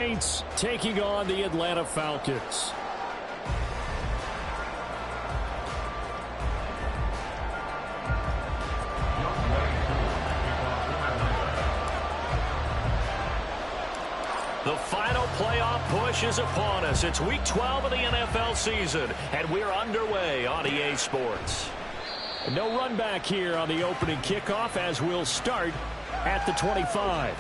Saints taking on the Atlanta Falcons. The final playoff push is upon us. It's Week 12 of the NFL season, and we're underway on EA Sports. No run back here on the opening kickoff as we'll start at the 25.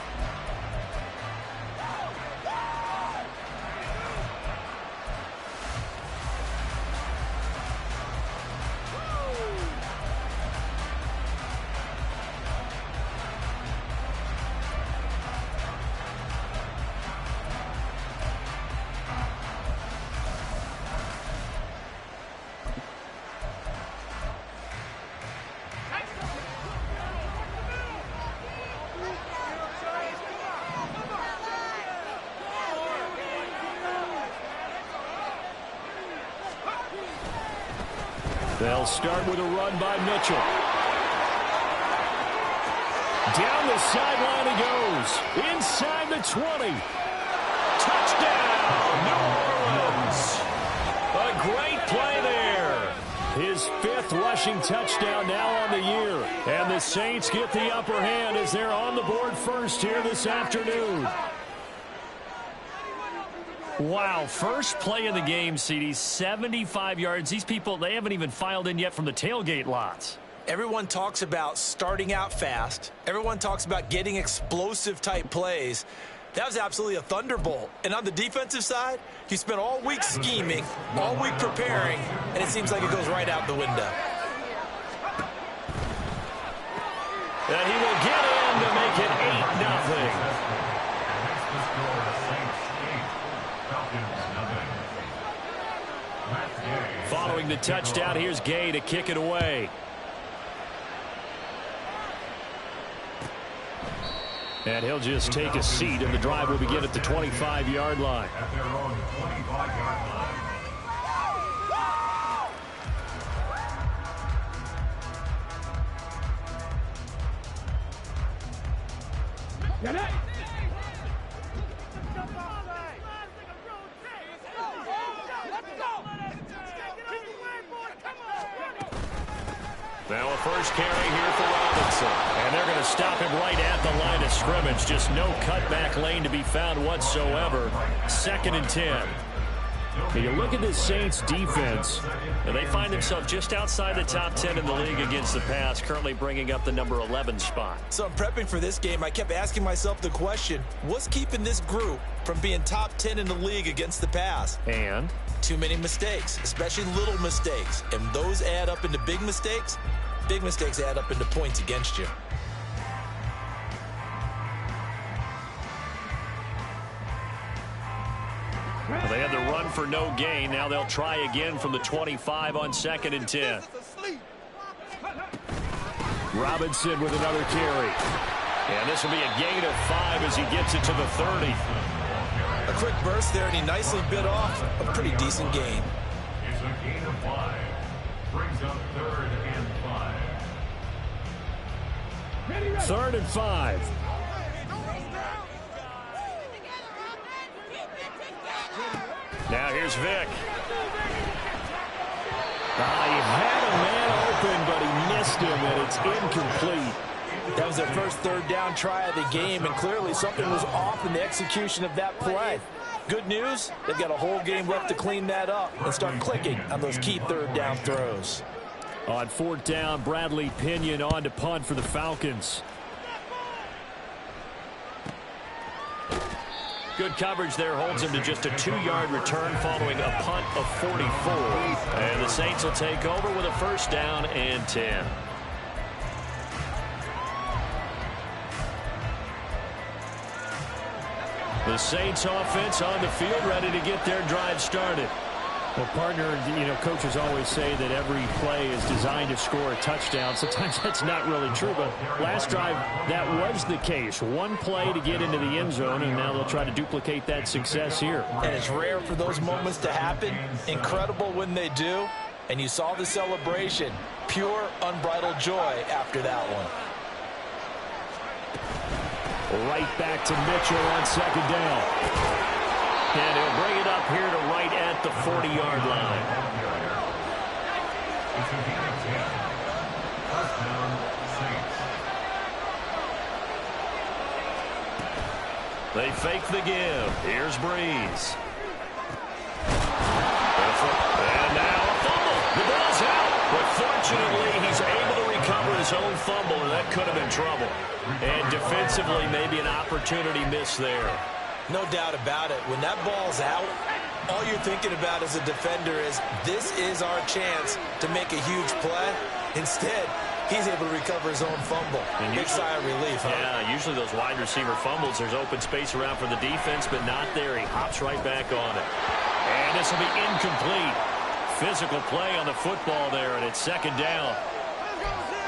They'll start with a run by Mitchell. Down the sideline he goes. Inside the 20. Touchdown, New Orleans. A great play there. His 5th rushing touchdown now on the year. And the Saints get the upper hand as they're on the board first here this afternoon. Wow, first play of the game, CD, 75 yards. These people, they haven't even filed in yet from the tailgate lots. Everyone talks about starting out fast. Everyone talks about getting explosive-type plays. That was absolutely a thunderbolt. And on the defensive side, you spent all week scheming, all week preparing, and it seems like it goes right out the window. And he will get in to make it 8-0. Following the touchdown, here's Gay to kick it away. And he'll just take a seat, and the drive will begin at the 25-yard line. At their own 25-yard line. Now a first carry here for Robinson. And they're going to stop him right at the line of scrimmage. Just no cutback lane to be found whatsoever. 2nd and 10. When you look at this Saints defense, and they find themselves just outside the top 10 in the league against the pass, currently bringing up the number 11 spot. So I'm prepping for this game. I kept asking myself the question, what's keeping this group from being top 10 in the league against the pass? And? Too many mistakes, especially little mistakes. And those add up into big mistakes. Big mistakes add up into points against you. Well, they had the run for no gain. Now they'll try again from the 25 on 2nd and 10. Robinson with another carry. And this will be a gain of 5 as he gets it to the 30. A quick burst there, and he nicely bit off a pretty decent gain. It's a gain of 5. Brings up 3rd and 5. 3rd and 5. Now here's Vick. He had a man open, but he missed him, and it's incomplete. That was their first 3rd down try of the game, and clearly something was off in the execution of that play. Good news, they've got a whole game left to clean that up and start clicking on those key 3rd down throws. On 4th down, Bradley Pinion on to punt for the Falcons. Good coverage there holds him to just a 2-yard return following a punt of 44. And the Saints will take over with a 1st down and 10. The Saints offense on the field ready to get their drive started. Well, partner, coaches always say that every play is designed to score a touchdown. Sometimes that's not really true, but last drive, that was the case. One play to get into the end zone, and now they'll try to duplicate that success here. And it's rare for those moments to happen. Incredible when they do. And you saw the celebration. Pure, unbridled joy after that one. Right back to Mitchell on 2nd down. And he'll bring it up here to right at the 40-yard line. It's a gain of 10. First down, Saints. They fake the give. Here's Breeze. And now a fumble. The ball's out. But fortunately, he's able to recover his own fumble, and that could have been trouble. And defensively, maybe an opportunity missed there. No doubt about it. When that ball's out, all you're thinking about as a defender is, this is our chance to make a huge play. Instead, he's able to recover his own fumble. And big sigh of relief, huh? Yeah, usually those wide receiver fumbles, there's open space around for the defense, but not there. He hops right back on it. And this will be incomplete. Physical play on the football there, and it's second down.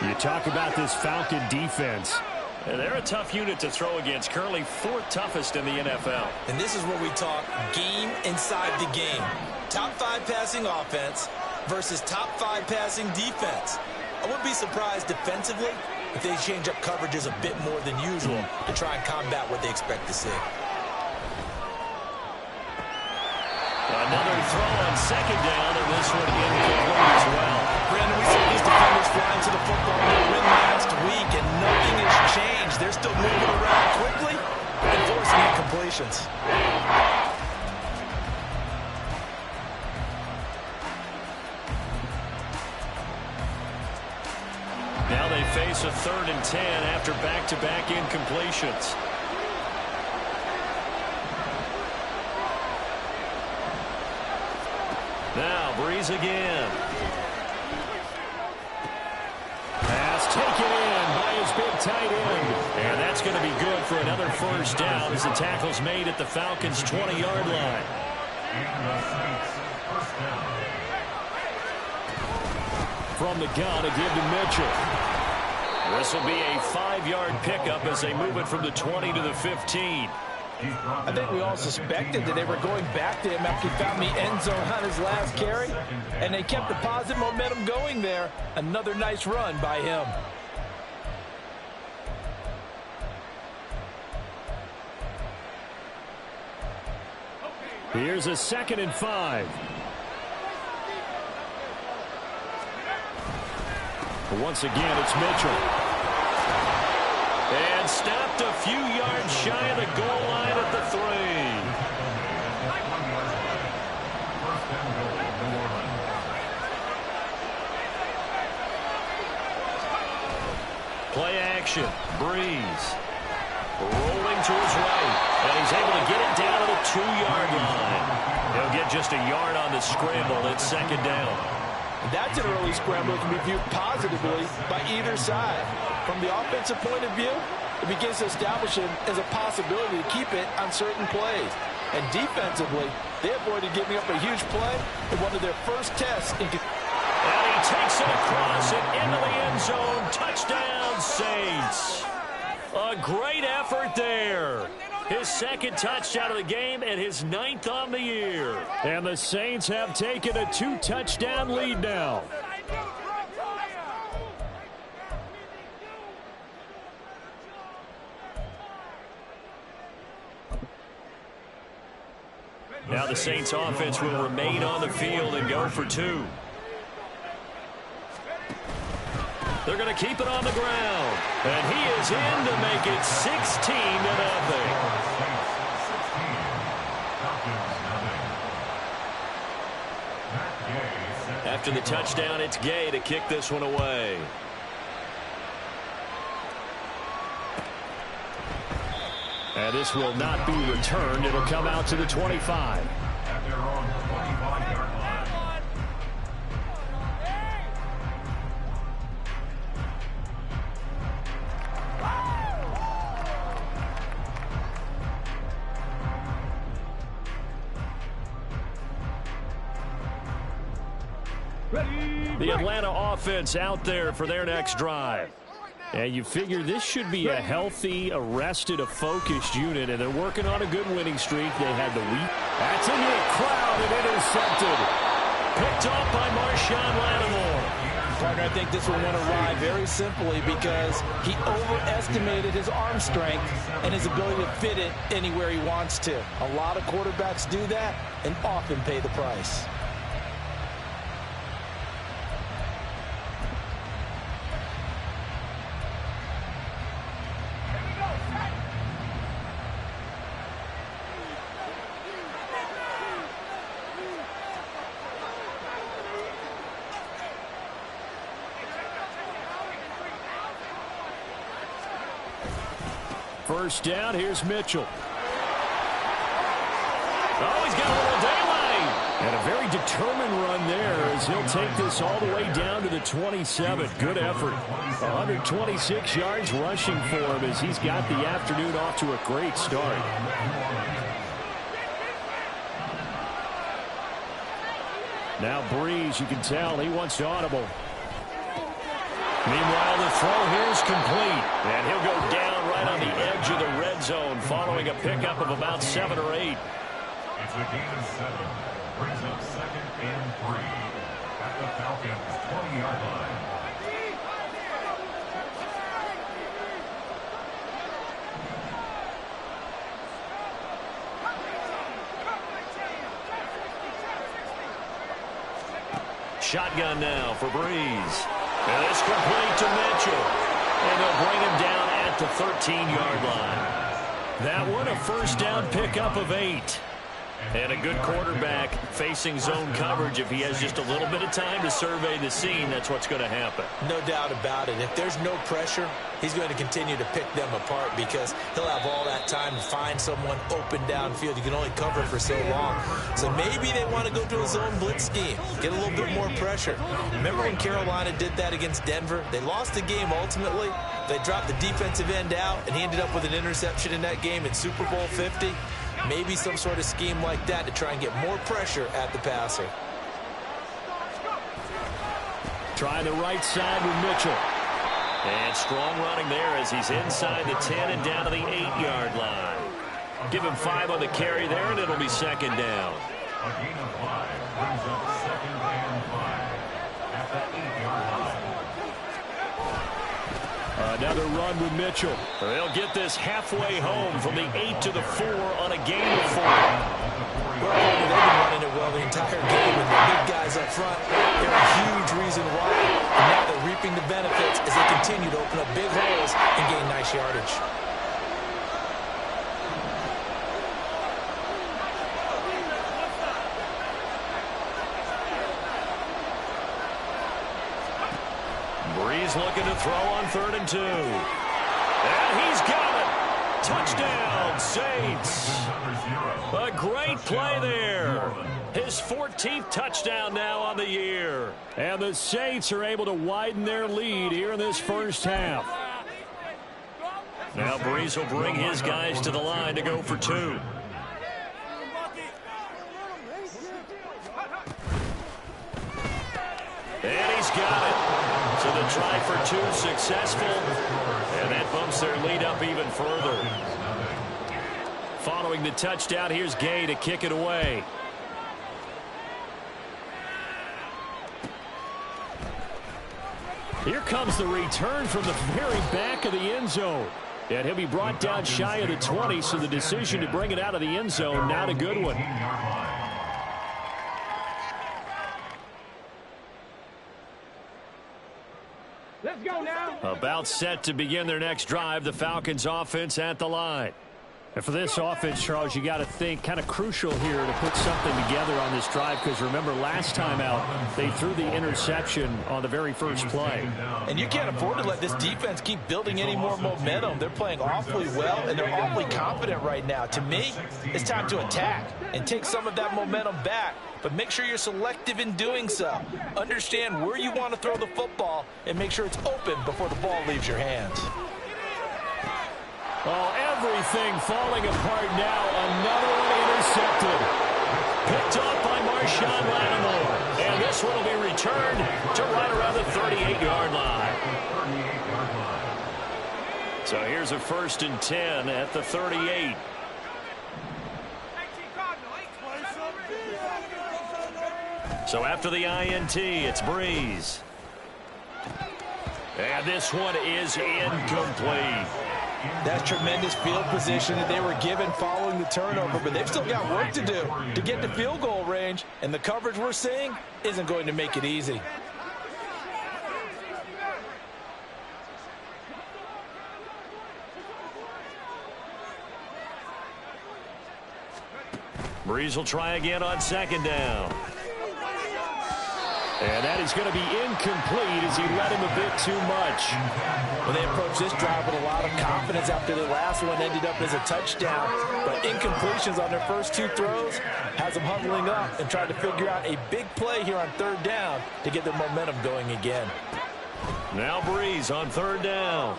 You talk about this Falcon defense. They're a tough unit to throw against, currently 4th toughest in the NFL. And this is where we talk game inside the game. Top 5 passing offense versus top 5 passing defense. I wouldn't be surprised defensively if they change up coverages a bit more than usual to try and combat what they expect to see. Another throw on second down, and this one incomplete as well. Brandon, we saw these defenders flying to the football in the win last week, and nothing has changed. They're still moving around quickly and forcing incompletions. Now they face a 3rd and 10 after back-to-back incompletions. Now Breeze again. Pass taken in by his big tight end. And that's going to be good for another first down as the tackle's made at the Falcons' 20-yard line. And the Saints, first down. From the gun, a give to Mitchell. This will be a 5-yard pickup as they move it from the 20 to the 15. I think we all suspected that they were going back to him after he found the end zone on his last carry, and they kept the positive momentum going there. Another nice run by him. Here's a 2nd and 5. Once again, it's Mitchell. And stopped a few yards shy of the goal line at the 3. Play action. Breeze. Rolling to his right. And he's able to get it down to the 2-yard line. He'll get just a yard on the scramble. It's second down. That's an early scramble that can be viewed positively by either side. From the offensive point of view, it begins to establish him as a possibility to keep it on certain plays. And defensively, they avoided giving up a huge play in one of their first tests. And he takes it across and into the end zone. Touchdown, Saints. A great effort there. His 2nd touchdown of the game and his 9th on the year. And the Saints have taken a 2-touchdown lead now. Now the Saints offense will remain on the field and go for 2. They're going to keep it on the ground. And he is in to make it 16-0. After the touchdown, it's Gay to kick this one away. And this will not be returned. It'll come out to the 25. At their own 25-yard line. The Atlanta offense out there for their next drive. And you figure this should be a healthy, arrested, a focused unit, and they're working on a good winning streak. They had the week. That's into the crowd and intercepted. Picked off by Marshawn Lattimore. Partner, I think this one went awry very simply because he overestimated his arm strength and his ability to fit it anywhere he wants to. A lot of quarterbacks do that and often pay the price. First down, here's Mitchell. Oh, he's got a little daylight. And a very determined run there as he'll take this all the way down to the 27. Good effort. 126 yards rushing for him as he's got the afternoon off to a great start. Now Breeze, you can tell he wants to audible. Meanwhile, the throw here is complete. And he'll go down right on the edge of the red zone following a pickup of about 7 or 8. It's a gain of 7. Brings up 2nd and 3. At the Falcons' 20-yard line. Shotgun now for Breeze. And it's complete to Mitchell. And they'll bring him down at the 13-yard line. That one a first down pickup of 8. And a good quarterback facing zone coverage. If he has just a little bit of time to survey the scene, that's what's going to happen. No doubt about it. If there's no pressure, he's going to continue to pick them apart because he'll have all that time to find someone open downfield. You can only cover for so long. So maybe they want to go to a zone blitz scheme, get a little bit more pressure. Remember when Carolina did that against Denver? They lost the game ultimately. They dropped the defensive end out, and he ended up with an interception in that game in Super Bowl 50. Maybe some sort of scheme like that to try and get more pressure at the passer. Trying the right side with Mitchell. And strong running there as he's inside the 10 and down to the 8-yard line. Give him 5 on the carry there, and it'll be 2nd down. A gain of 5 brings up 2nd and 5 at the 8-yard line. Another run with Mitchell. They'll get this halfway home from the 8 to the 4 on a gain of 4. Well, they've been running it well the entire game, and the big guys up front, they're a huge reason why. And now they're reaping the benefits as they continue to open up big holes and gain nice yardage. Breeze looking to throw on 3rd and 2. And he's got it. Touchdown, Saints. A great play there. His 14th touchdown now on the year. And the Saints are able to widen their lead here in this first half. Now Breeze will bring his guys to the line to go for 2. And he's got it. So the try for 2 successful. And that bumps their lead up even further. Following the touchdown, here's Gay to kick it away. Here comes the return from the very back of the end zone. And he'll be brought down shy of the 20, so the decision to bring it out of the end zone, not a good one. Let's go now. About set to begin their next drive, the Falcons offense at the line. And for this offense, Charles, you got to think kind of crucial here to put something together on this drive because remember last time out they threw the interception on the very first play. And you can't afford to let this defense keep building any more momentum. They're playing awfully well, and they're awfully confident right now. To me, it's time to attack and take some of that momentum back, but make sure you're selective in doing so. Understand where you want to throw the football and make sure it's open before the ball leaves your hands. Oh, everything falling apart now. Another one intercepted. Picked up by Marshawn Lattimore. And this one will be returned to right around the 38-yard line. So here's a 1st and 10 at the 38. So after the INT, it's Breeze. And this one is incomplete. That's tremendous field position that they were given following the turnover, but they've still got work to do to get to field goal range, and the coverage we're seeing isn't going to make it easy. Breeze will try again on second down. And that is going to be incomplete as he led him a bit too much. Well, they approached this drive with a lot of confidence after the last one ended up as a touchdown. But incompletions on their first two throws has them huddling up and trying to figure out a big play here on third down to get their momentum going again. Now Breeze on third down.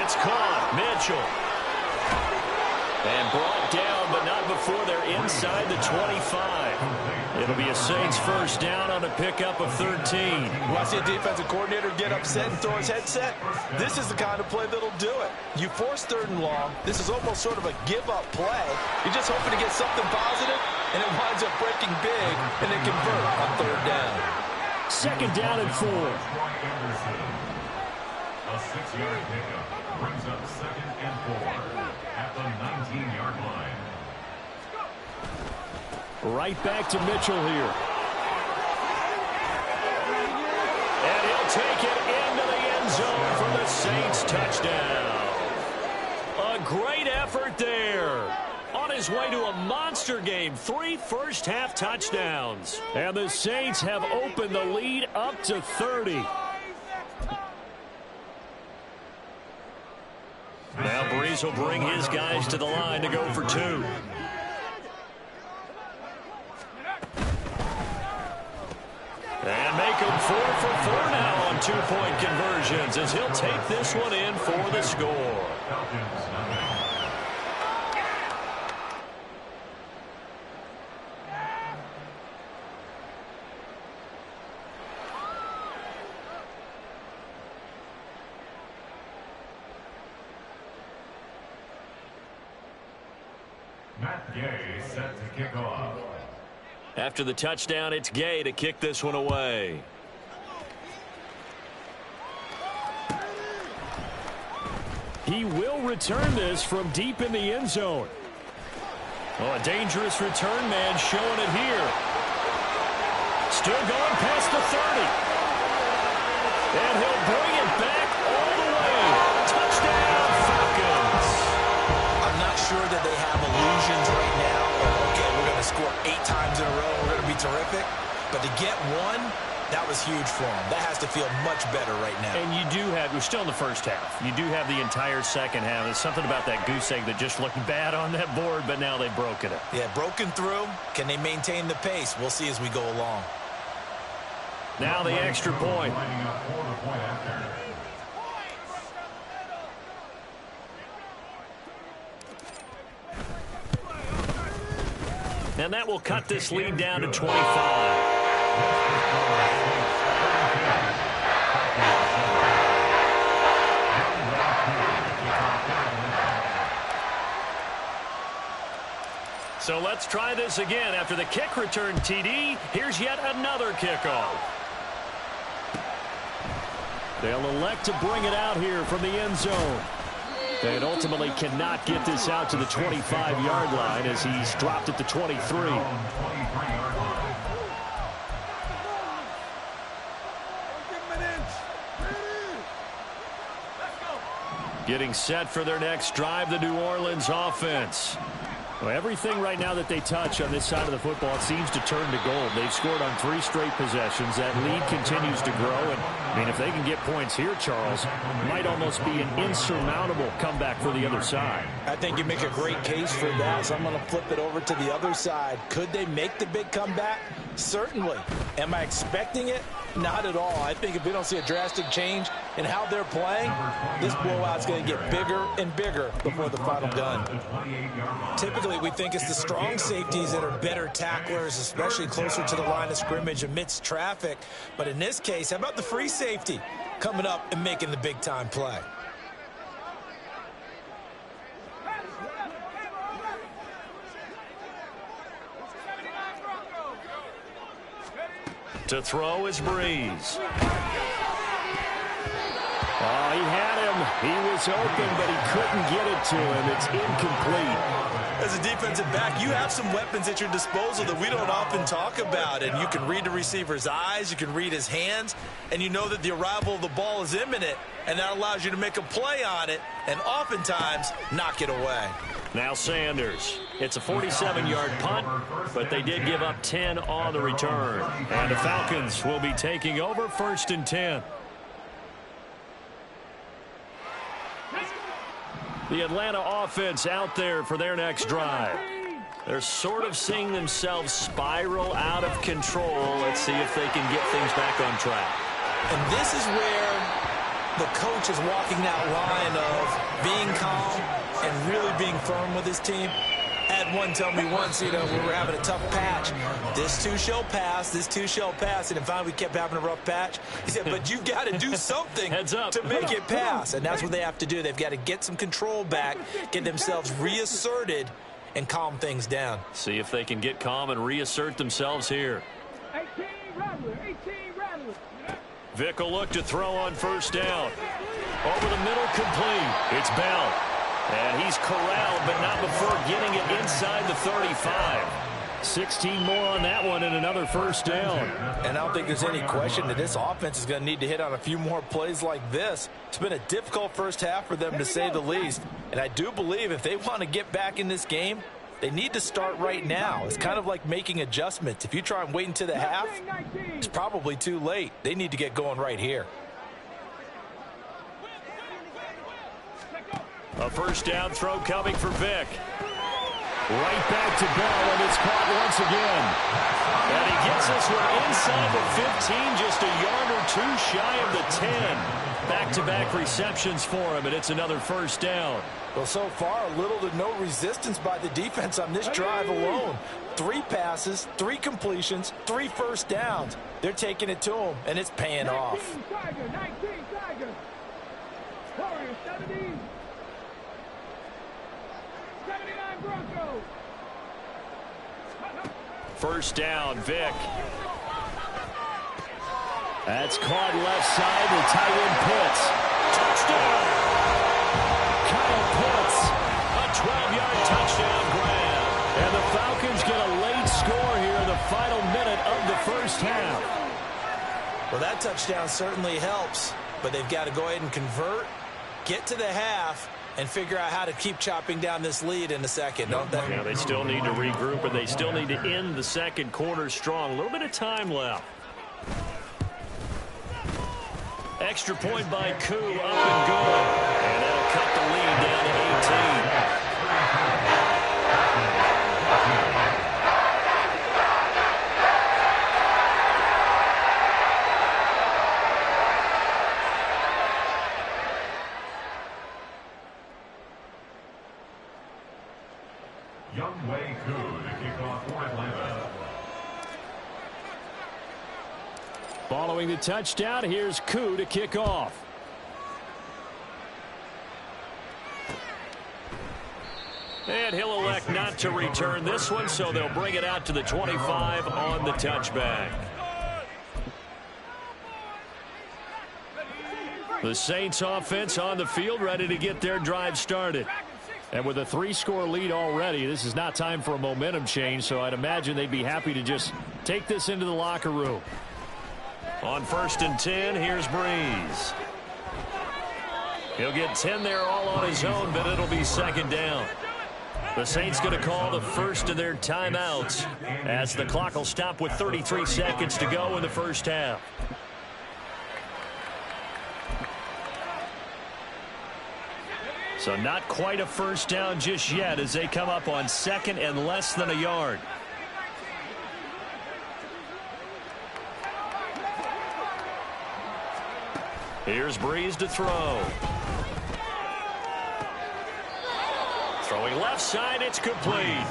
It's caught. Mitchell. And brought down, but not before they're inside the 25. It'll be a Saints first down on a pickup of 13. You want to see a defensive coordinator get upset and throw his headset? This is the kind of play that'll do it. You force third and long. This is almost sort of a give-up play. You're just hoping to get something positive, and it winds up breaking big, and they convert on third down. Second down and 4. A 6-yard pickup brings up second and 4 at the 19-yard line. Right back to Mitchell here. And he'll take it into the end zone for the Saints touchdown. A great effort there. On his way to a monster game, 3 first-half touchdowns. And the Saints have opened the lead up to 30. Now Breeze will bring his guys to the line to go for 2. And make him 4 for 4 now on 2-point conversions as he'll take this one in for the score. Matt Gay set to kick off. After the touchdown, it's Gay to kick this one away. He will return this from deep in the end zone. Oh, a dangerous return man showing it here. Still going past the 30. And he'll bring it back all the way. Touchdown, Falcons. I'm not sure that they have illusions right now. Okay, we're going to score 8 times in a row. We're going to be terrific. But to get one, that was huge for them. That has to feel much better right now. And you do have, we're still in the first half. You do have the entire second half. There's something about that goose egg that just looked bad on that board, but now they've broken it. Yeah, broken through. Can they maintain the pace? We'll see as we go along. Now the extra point. Lining up for the point after. And that will cut this lead down to 25. So let's try this again. After the kick return TD, here's yet another kickoff. They'll elect to bring it out here from the end zone. And ultimately cannot get this out to the 25-yard line as he's dropped at the 23. Getting set for their next drive, the New Orleans offense. Well, everything right now that they touch on this side of the football seems to turn to gold. They've scored on 3 straight possessions. That lead continues to grow. And, I mean, if they can get points here, Charles, it might almost be an insurmountable comeback for the other side. I think you make a great case for that, so I'm going to flip it over to the other side. Could they make the big comeback? Certainly. Am I expecting it? Not at all. I think if we don't see a drastic change in how they're playing, this blowout's going to get bigger and bigger before the final gun. Typically, we think it's the strong safeties that are better tacklers, especially closer to the line of scrimmage amidst traffic. But in this case, how about the free safety coming up and making the big-time play? To throw is Breeze. He had him. He was open, but he couldn't get it to him. It's incomplete. As a defensive back, you have some weapons at your disposal that we don't often talk about. And you can read the receiver's eyes, you can read his hands, and you know that the arrival of the ball is imminent, and that allows you to make a play on it and oftentimes knock it away. Now Sanders. It's a 47-yard punt, but they did give up 10 on the return. And the Falcons will be taking over 1st and 10. The Atlanta offense out there for their next drive. They're sort of seeing themselves spiral out of control. Let's see if they can get things back on track. And this is where the coach is walking that line of being calm and really being firm with his team. I had one tell me once, we were having a tough patch. This too shall pass, this too shall pass. And finally we kept having a rough patch. He said, but you've got to do something to make it pass. And that's what they have to do. They've got to get some control back, get themselves reasserted, and calm things down. See if they can get calm and reassert themselves here. 18 Rattler. Vick will look to throw on 1st down. Over the middle, complete. It's Bell. And he's corralled, but not before getting it inside the 35. 16 more on that one and another 1st down. And I don't think there's any question that this offense is going to need to hit on a few more plays like this. It's been a difficult first half for them, to say the least. And I do believe if they want to get back in this game, they need to start right now. It's kind of like making adjustments. If you try and wait until the half, it's probably too late. They need to get going right here. A 1st down throw coming for Vick. Right back to Bell, and it's caught once again. And he gets this one inside the 15, just a yard or two shy of the 10. Back-to-back receptions for him, and it's another 1st down. Well, so far, little to no resistance by the defense on this drive alone. 3 passes, 3 completions, 3 1st downs. They're taking it to him, and it's paying off. 19 Tiger. Warriors 70. 79 Broncos. 1st down, Vick. That's caught left side to tight end Pitts. Touchdown! Kyle Pitts, a 12-yard touchdown grab. And the Falcons get a late score here in the final minute of the 1st half. Well, that touchdown certainly helps, but they've got to go ahead and convert, get to the half, and figure out how to keep chopping down this lead in the second, don't they? Yeah, they still need to regroup, and they still need to end the second quarter strong. A little bit of time left. Extra point by Koo, up and good. And that'll cut the lead down to 18. Youngway Koo to kick off for Atlanta. Following the touchdown, here's Koo to kick off. And he'll elect not to return this one, so they'll bring it out to the 25 on the touchback. The Saints offense on the field, ready to get their drive started. And with a 3-score lead already, this is not time for a momentum change, so I'd imagine they'd be happy to just take this into the locker room. On 1st and 10, here's Breeze. He'll get 10 there all on his own, but it'll be 2nd down. The Saints going to call the first of their timeouts as the clock will stop with 33 seconds to go in the 1st half. So not quite a 1st down just yet as they come up on 2nd and less than a yard. Here's Breeze to throw. Throwing left side, it's complete.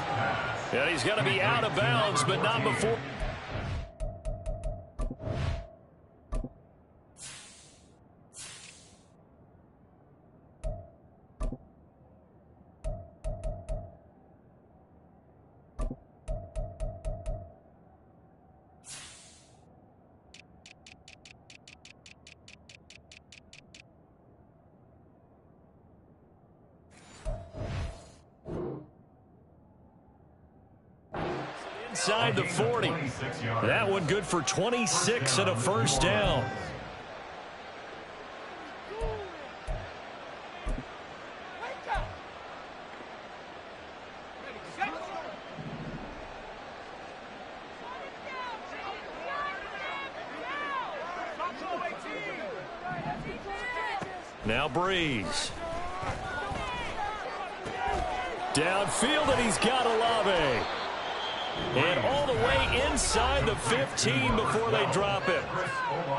And he's going to be out of bounds, but not before. inside the 40. That one good for 26 and a first down. Now Breeze. Downfield, and he's got Olave. And all the way inside the 15 before they drop it.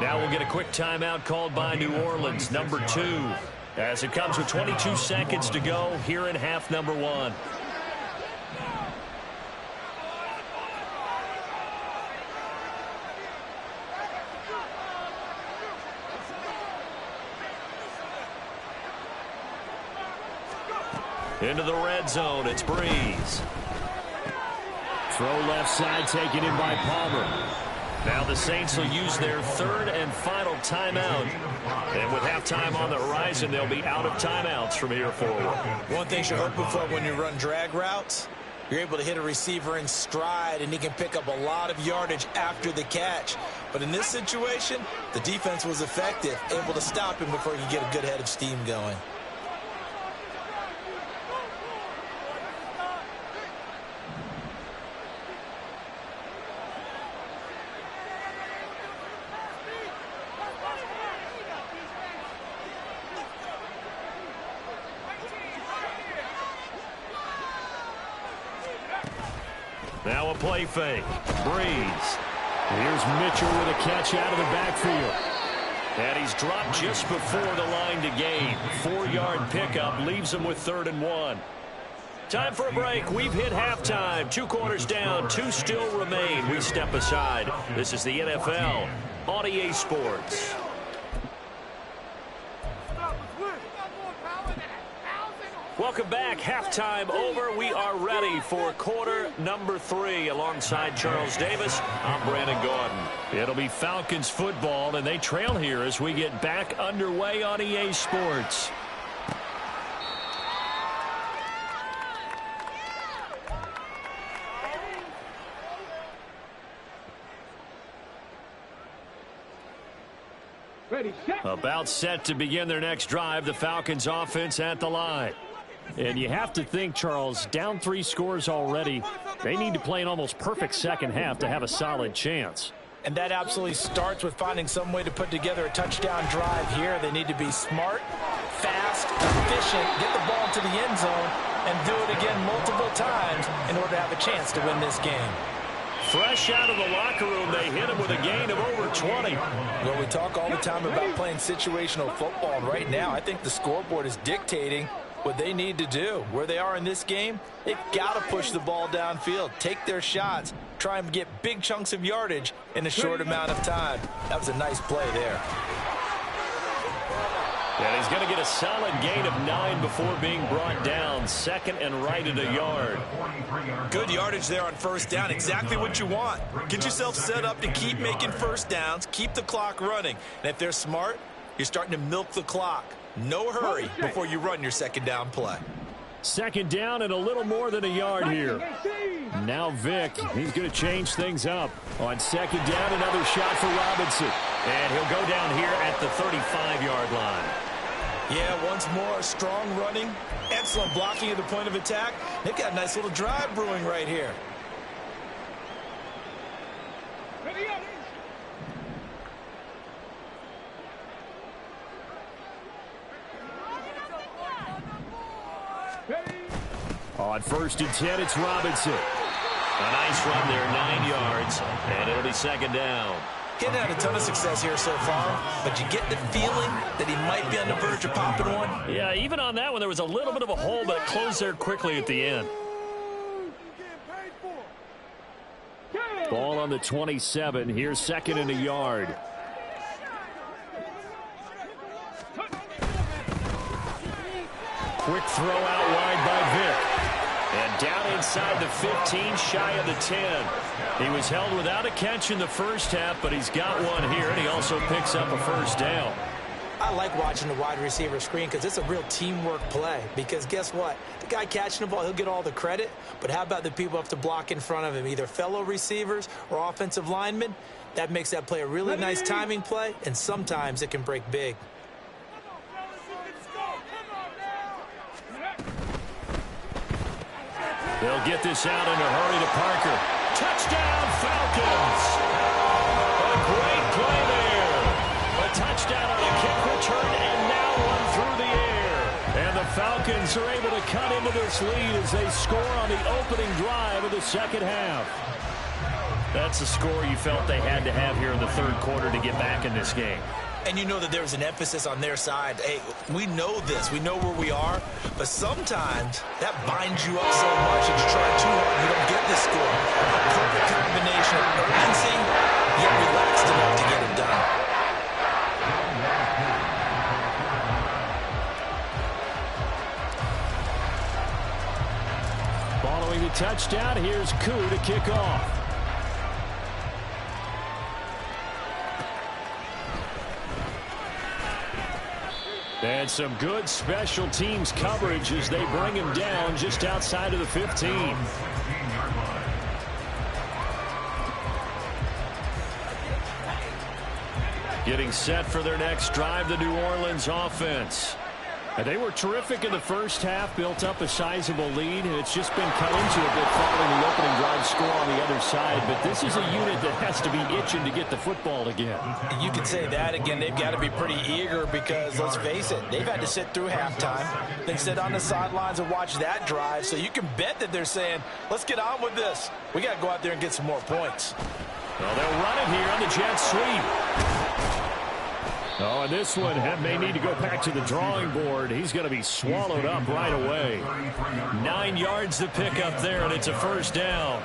Now we'll get a quick timeout called by New Orleans, number 2. As it comes with 22 seconds to go here in half number 1. Into the red zone, it's Breeze. Throw left side taken in by Palmer. Now the Saints will use their third and final timeout. And with halftime on the horizon, they'll be out of timeouts from here forward. One thing you're hoping for when you run drag routes, you're able to hit a receiver in stride, and he can pick up a lot of yardage after the catch. But in this situation, the defense was effective, able to stop him before he could get a good head of steam going. Now a play fake. Breeze. Here's Mitchell with a catch out of the backfield. And he's dropped just before the line to gain. 4-yard pickup leaves him with 3rd and 1. Time for a break. We've hit halftime. 2 quarters down. 2 still remain. We step aside. This is the NFL on EA Sports. Welcome back. Halftime over. We are ready for quarter number 3. Alongside Charles Davis, I'm Brandon Gordon. It'll be Falcons football, and they trail here as we get back underway on EA Sports. Ready, set. About set to begin their next drive. The Falcons offense at the line. And you have to think, Charles, down 3 scores already. They need to play an almost perfect second half to have a solid chance. And that absolutely starts with finding some way to put together a touchdown drive here. They need to be smart, fast, efficient, get the ball to the end zone, and do it again multiple times in order to have a chance to win this game. Fresh out of the locker room, they hit him with a gain of over 20. Well, we talk all the time about playing situational football, and right now I think the scoreboard is dictating what they need to do. Where they are in this game, they've got to push the ball downfield, take their shots, try and get big chunks of yardage in a short amount of time. That was a nice play there. And he's going to get a solid gain of 9 before being brought down. 2nd and right at a yard. Good yardage there on first down. Exactly what you want. Get yourself set up to keep making first downs, keep the clock running. And if they're smart, you're starting to milk the clock. No hurry before you run your second down play. 2nd down and a little more than a yard here. Now Vick, he's going to change things up. On 2nd down, another shot for Robinson. And he'll go down here at the 35-yard line. Yeah, once more, strong running, excellent blocking at the point of attack. They've got a nice little drive brewing right here. Ready up. Ready. On 1st and 10, it's Robinson. A nice run there, 9 yards, and it'll be 2nd down. Getting had a ton of success here so far, but you get the feeling that he might be on the verge of popping one. Yeah, even on that one, there was a little bit of a hole, but it closed there quickly at the end. Ball on the 27. Here's 2nd and a yard. Quick throw out wide by Vick. And down inside the 15, shy of the 10. He was held without a catch in the first half, but he's got one here, and he also picks up a first down. I like watching the wide receiver screen because it's a real teamwork play. Because guess what? The guy catching the ball, he'll get all the credit. But how about the people who have to block in front of him, either fellow receivers or offensive linemen? That makes that play a really nice timing play, and sometimes it can break big. They'll get this out in a hurry to Parker. Touchdown, Falcons! A great play there. A touchdown on a kick return, and now one through the air. And the Falcons are able to cut into this lead as they score on the opening drive of the second half. That's a score you felt they had to have here in the third quarter to get back in this game. And you know that there was an emphasis on their side. Hey, we know this. We know where we are. But sometimes that binds you up so much that you try too hard and you don't get this score. A perfect combination of urgency, yet relaxed enough to get it done. Following the touchdown, here's Koo to kick off. And some good special teams coverage as they bring him down just outside of the 15. Getting set for their next drive, the New Orleans offense. And they were terrific in the first half, built up a sizable lead, and it's just been cut into a bit following the opening drive score on the other side. But this is a unit that has to be itching to get the football again. You could say that again. They've got to be pretty eager because, let's face it, they've had to sit through halftime, then sit on the sidelines and watch that drive. So you can bet that they're saying, let's get on with this. We got to go out there and get some more points. Well, they'll run it here on the jet sweep. Oh, and this one may need to go back to the drawing board. He's going to be swallowed up right away. 9 yards to pick up there, and it's a first down.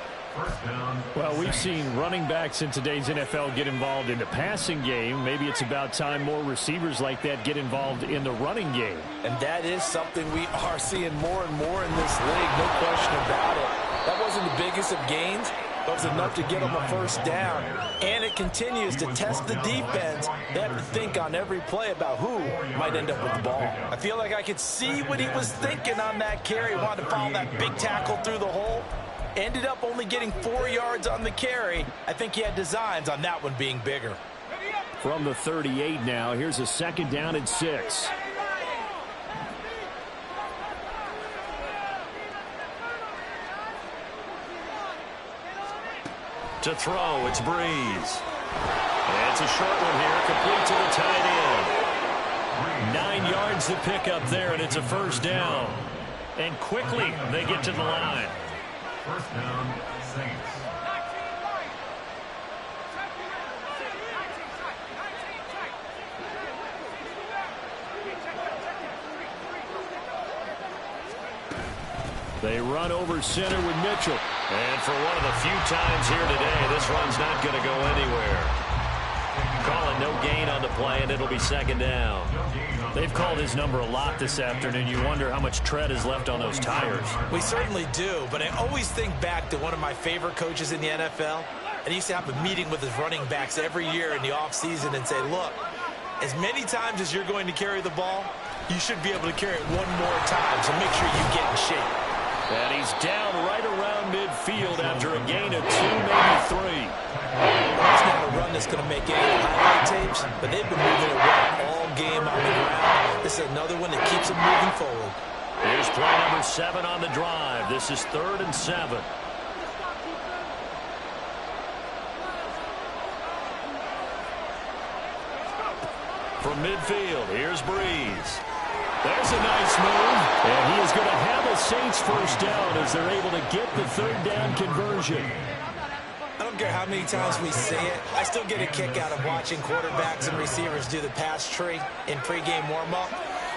Well, we've seen running backs in today's NFL get involved in the passing game. Maybe it's about time more receivers like that get involved in the running game. And that is something we are seeing more and more in this league, no question about it. That wasn't the biggest of gains. That was enough to get them a first down. And it continues to test the defense. They have to think on every play about who might end up with the ball. I feel like I could see what he was thinking on that carry. Wanted to follow that big tackle through the hole. Ended up only getting 4 yards on the carry. I think he had designs on that one being bigger. From the 38 now, here's a second down and 6. To throw, it's Breeze. And it's a short one here, complete to the tight end. 9 yards to pick up there, and it's a first down. And quickly, they get to the line. First down, Saints. They run over center with Mitchell. And for one of the few times here today, this run's not going to go anywhere. Calling no gain on the play, and it'll be second down. They've called his number a lot this afternoon. You wonder how much tread is left on those tires. We certainly do, but I always think back to one of my favorite coaches in the NFL. And he used to have a meeting with his running backs every year in the offseason and say, look, as many times as you're going to carry the ball, you should be able to carry it one more time, so make sure you get in shape. And he's down right around midfield after a gain of 2, maybe 3. It's not a run that's going to make any highlight tapes, but they've been moving it well all game on the ground. This is another one that keeps them moving forward. Here's play number 7 on the drive. This is 3rd and 7. From midfield, here's Breeze. There's a nice move, and he is going to have a Saints first down as they're able to get the 3rd down conversion. I don't care how many times we say it, I still get a kick out of watching quarterbacks and receivers do the pass tree in pregame warm-up.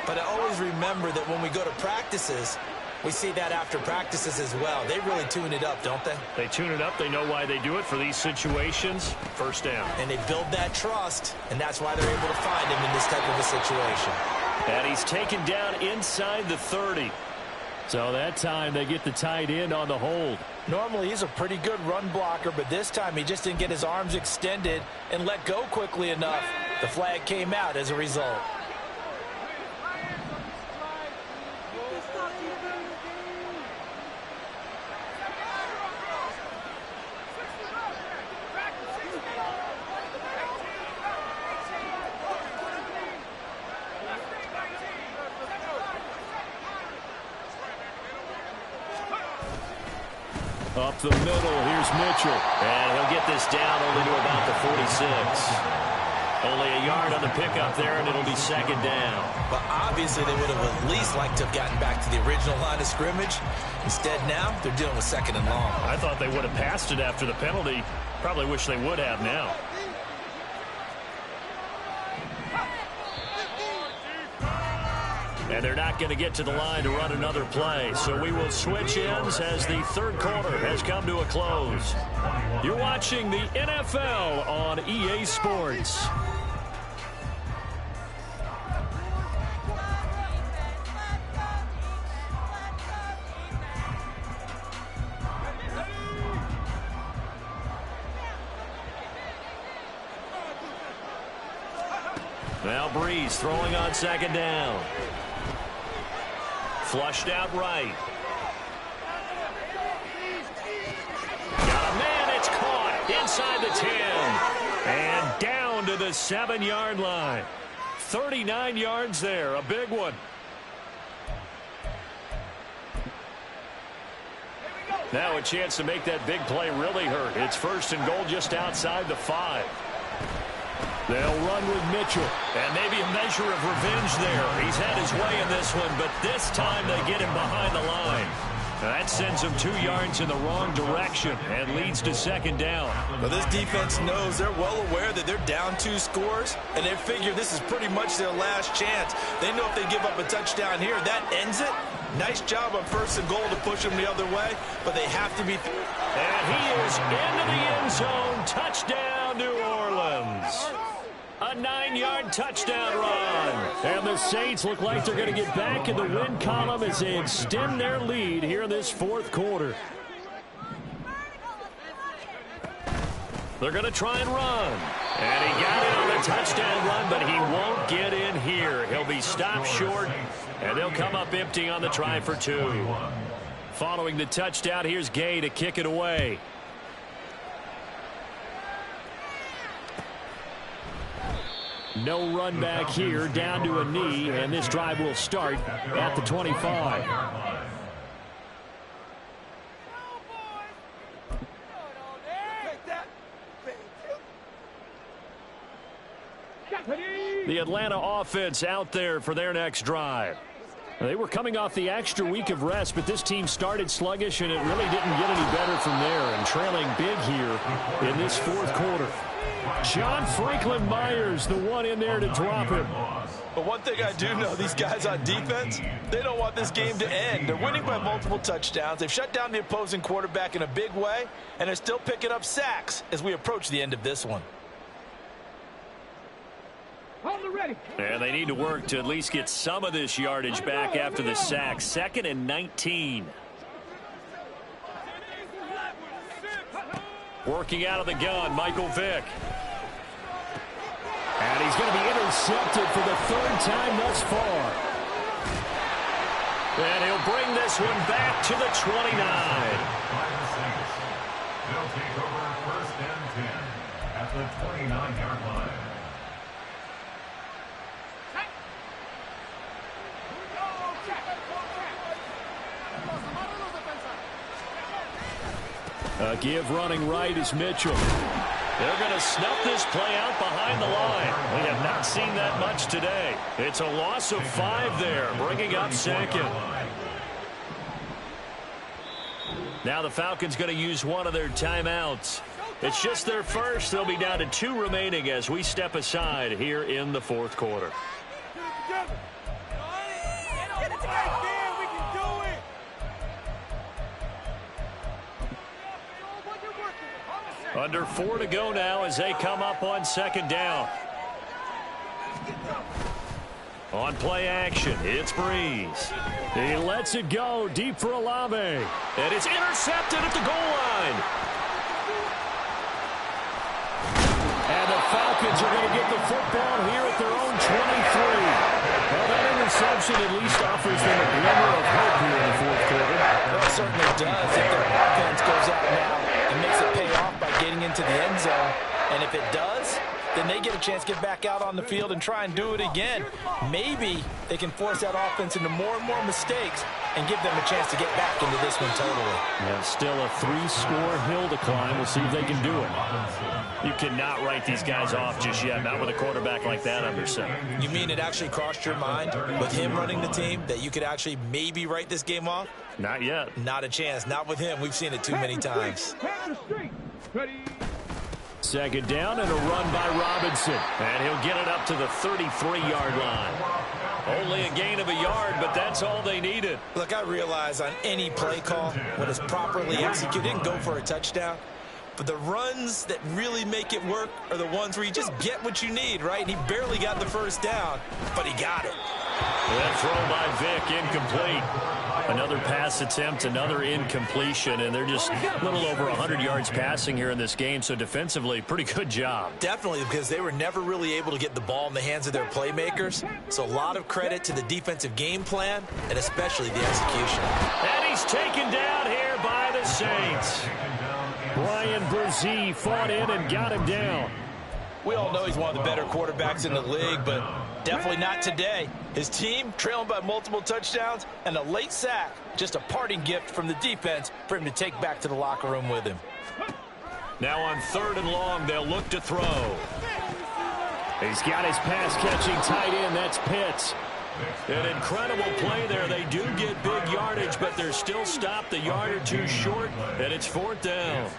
But I always remember that when we go to practices, we see that after practices as well. They really tune it up, don't they? They tune it up. They know why they do it for these situations. First down. And they build that trust, and that's why they're able to find him in this type of a situation. And he's taken down inside the 30. So that time they get the tight end on the hold. Normally he's a pretty good run blocker, but this time he just didn't get his arms extended and let go quickly enough. The flag came out as a result. Up the middle, here's Mitchell. And he'll get this down only to about the 46. Only a yard on the pickup there, and it'll be second down. But obviously they would have at least liked to have gotten back to the original line of scrimmage. Instead now, they're dealing with second and long. I thought they would have passed it after the penalty. Probably wish they would have now. And they're not going to get to the line to run another play. So we will switch ends as the third quarter has come to a close. You're watching the NFL on EA Sports. Now Breeze throwing on second down. Flushed out right. Got a man, it's caught inside the 10. And down to the 7-yard line. 39 yards there, a big one. Now a chance to make that big play really hurt. It's first and goal just outside the 5. They'll run with Mitchell. And maybe a measure of revenge there. He's had his way in this one, but this time they get him behind the line. That sends him 2 yards in the wrong direction and leads to second down. But this defense knows, they're well aware that they're down 2 scores, and they figure this is pretty much their last chance. They know if they give up a touchdown here, that ends it. Nice job on first and goal to push them the other way, but they have to be. And he is into the end zone. Touchdown, New Orleans. A 9-yard touchdown run. And the Saints look like they're going to get back in the win column as they extend their lead here in this fourth quarter. They're going to try and run. And he got in on the touchdown run, but he won't get in here. He'll be stopped short, and they'll come up empty on the try for 2. Following the touchdown, here's Gay to kick it away. No run back here, down to a knee, and this drive will start at the 25. The Atlanta offense out there for their next drive. They were coming off the extra week of rest, but this team started sluggish, and it really didn't get any better from there, and trailing big here in this fourth quarter. John Franklin Myers, the one in there to drop him. But one thing I do know, these guys on defense, they don't want this game to end. They're winning by multiple touchdowns. They've shut down the opposing quarterback in a big way, and they're still picking up sacks as we approach the end of this one. And they need to work to at least get some of this yardage back after the sack. 2nd and 19. Working out of the gun, Michael Vick. And he's going to be intercepted for the 3rd time thus far. And he'll bring this one back to the 29. They'll take over 1st and 10 at the 29-yard line. Give running right is Mitchell. They're going to snuff this play out behind the line. We have not seen that much today. It's a loss of 5 there, bringing up second. Now the Falcons going to use one of their timeouts. It's just their first. They'll be down to 2 remaining as we step aside here in the fourth quarter. Under 4 to go now as they come up on second down. On play action, it's Breeze. He lets it go deep for Olave. And it's intercepted at the goal line. And the Falcons are going to get the football here at their own 23. Well, that interception at least offers them a glimmer of hope here in the fourth quarter. Well, it certainly does. If their offense goes out now and makes it pay off by getting into the end zone, and if it does, then they get a chance to get back out on the field and try and do it again. Maybe they can force that offense into more and more mistakes and give them a chance to get back into this one totally. Yeah, still a 3-score hill to climb. We'll see if they can do it. You cannot write these guys off just yet, not with a quarterback like that under center. You mean it actually crossed your mind with him running the team that you could actually maybe write this game off? Not yet. Not a chance. Not with him. We've seen it too many times. Second down and a run by Robinson. And he'll get it up to the 33-yard line. Only a gain of a yard, but that's all they needed. Look, I realize on any play call, when it's properly executed, didn't go for a touchdown. But the runs that really make it work are the ones where you just get what you need, right? And he barely got the first down, but he got it. That throw by Vick, incomplete. Another pass attempt, another incompletion, and they're just a little over 100 yards passing here in this game, so defensively, pretty good job. Definitely, because they were never really able to get the ball in the hands of their playmakers. So a lot of credit to the defensive game plan, and especially the execution. And he's taken down here by the Saints. Brian Brzee fought in and got him down. We all know he's one of the better quarterbacks in the league, but definitely not today. His team trailing by multiple touchdowns and a late sack. Just a parting gift from the defense for him to take back to the locker room with him. Now on 3rd and long, they'll look to throw. He's got his pass-catching tight end. That's Pitts. An incredible play there. They do get big yardage, but they're still stopped a yard or two short, and it's 4th down.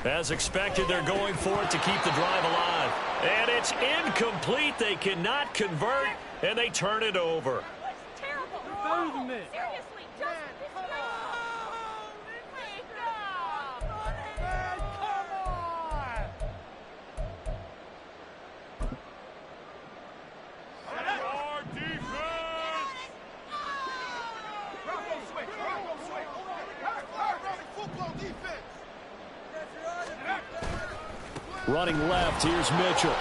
As expected, they're going for it to keep the drive alive. And it's incomplete. They cannot convert, and they turn it over. Terrible. Seriously, just Running left, here's Mitchell.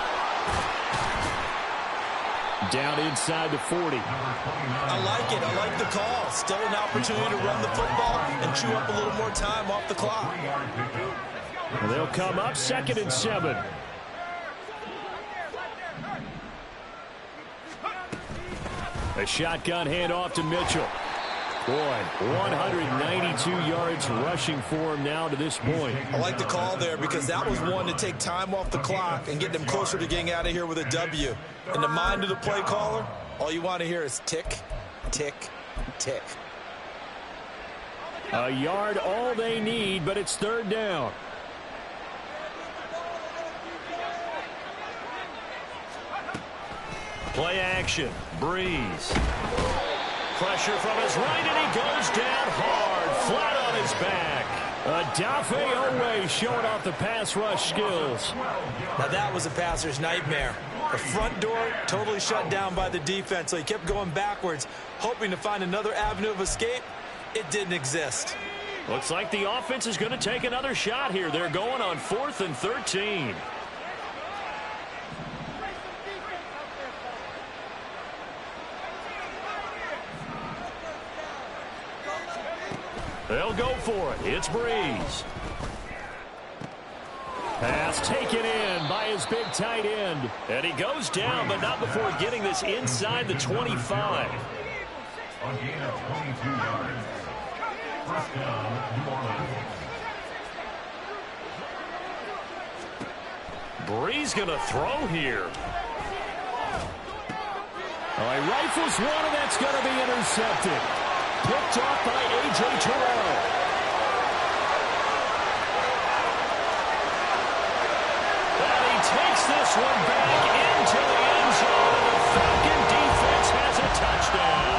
Down inside the 40. I like it. I like the call. Still an opportunity to run the football and chew up a little more time off the clock. Well, they'll come up 2nd and 7. A shotgun handoff to Mitchell. Boy, 192 yards rushing for him now to this point. I like the call there because that was one to take time off the clock and get them closer to getting out of here with a W. In the mind of the play caller, all you want to hear is tick, tick, tick. A yard all they need, but it's 3rd down. Play action. Breeze. Pressure from his right, and he goes down hard, flat on his back. Adafe Owe showing off the pass rush skills. Now that was a passer's nightmare. The front door totally shut down by the defense, so he kept going backwards, hoping to find another avenue of escape. It didn't exist. Looks like the offense is going to take another shot here. They're going on 4th and 13. They'll go for it. It's Breeze. Pass taken in by his big tight end. And he goes down, but not before getting this inside the 25. A gain of 22 yards. 1st down, New Orleans. Breeze going to throw here. Oh, he rifles one, and that's going to be intercepted. Picked off by A.J. Terrell. And he takes this one back into the end zone. The Falcon defense has a touchdown.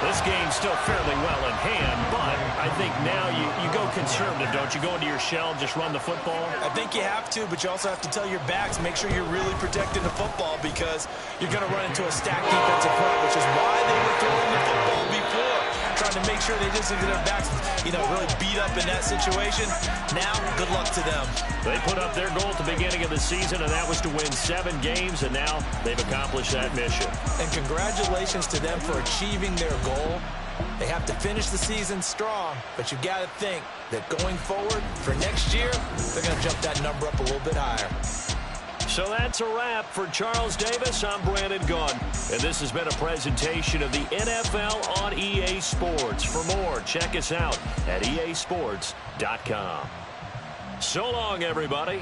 This game's still fairly well in hand, but I think now you go conservative, don't you? Go into your shell, just run the football? I think you have to, but you also have to tell your backs, make sure you're really protecting the football because you're going to run into a stacked defensive front, which is why they were throwing the football before. trying to make sure they just get their backs, really beat up in that situation. Now, good luck to them. They put up their goal at the beginning of the season, and that was to win 7 games, and now they've accomplished that mission. And congratulations to them for achieving their goal. They have to finish the season strong, but you got to think that going forward for next year, they're going to jump that number up a little bit higher. So that's a wrap for Charles Davis. I'm Brandon Gunn, and this has been a presentation of the NFL on EA Sports. For more, check us out at easports.com. So long, everybody.